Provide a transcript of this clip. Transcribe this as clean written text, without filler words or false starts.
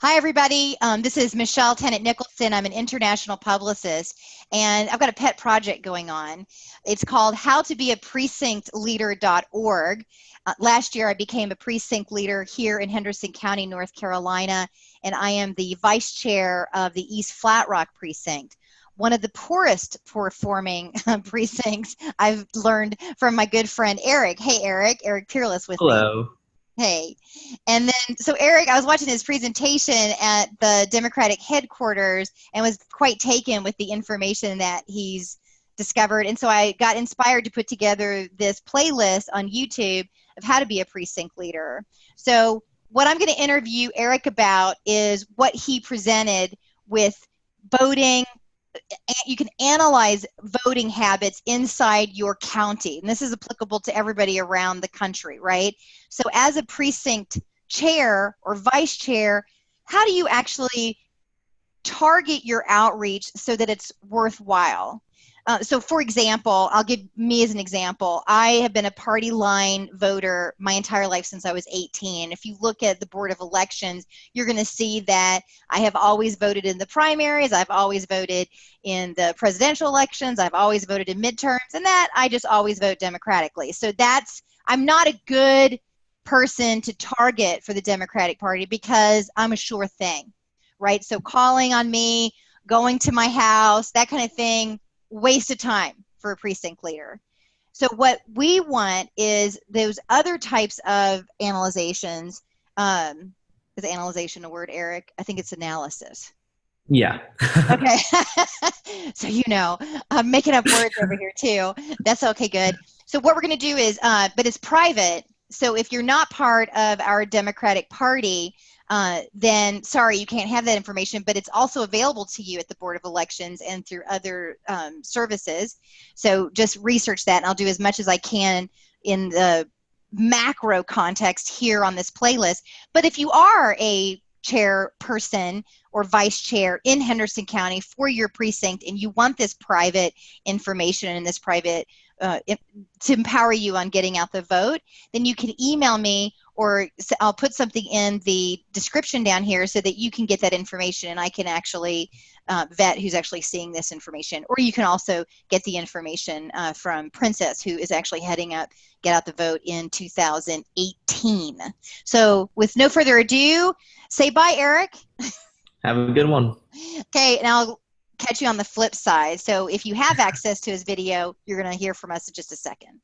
Hi, everybody. This is Michelle Tennant Nicholson. I'm an international publicist, and I've got a pet project going on. It's called howtobeaprecinctleader.org. Last year, I became a precinct leader here in Henderson County, North Carolina, and I am the vice chair of the East Flat Rock Precinct, one of the poorest performing precincts. I've learned from my good friend Eric. Hey, Eric Peerless with me. Hello. Hey. And then, so Eric, I was watching his presentation at the Democratic headquarters and was quite taken with the information that he's discovered. And so I got inspired to put together this playlist on YouTube of how to be a precinct leader. So what I'm going to interview Eric about is what he presented with voting. You can analyze voting habits inside your county, and this is applicable to everybody around the country, right? So as a precinct chair or vice chair, how do you actually target your outreach so that it's worthwhile? So for example, I'll give me as an example. I have been a party line voter my entire life since I was 18. If you look at the Board of Elections, you're going to see that I have always voted in the primaries. I've always voted in the presidential elections. I've always voted in midterms, and that I just always vote democratically. So I'm not a good person to target for the Democratic Party because I'm a sure thing, right? So calling on me, going to my house, that kind of thing, waste of time for a precinct leader. So what we want is those other types of analyzations. Is analyzation a word, Eric? I think it's analysis. Yeah. Okay. So I'm making up words over here too. That's okay, good. So what we're going to do is, but it's private. So if you're not part of our Democratic Party, then sorry, you can't have that information, but it's also available to you at the Board of Elections and through other services. So just research that, and I'll do as much as I can in the macro context here on this playlist. But if you are a chairperson or vice chair in Henderson County for your precinct and you want this private information and this private to empower you on getting out the vote, then you can email me, or I'll put something in the description down here so that you can get that information and I can actually vet who's actually seeing this information. Or you can also get the information from Princess, who is actually heading up Get Out the Vote in 2018. So with no further ado, say bye, Eric. Have a good one. Okay, and I'll catch you on the flip side. So if you have access to his video, you're going to hear from us in just a second.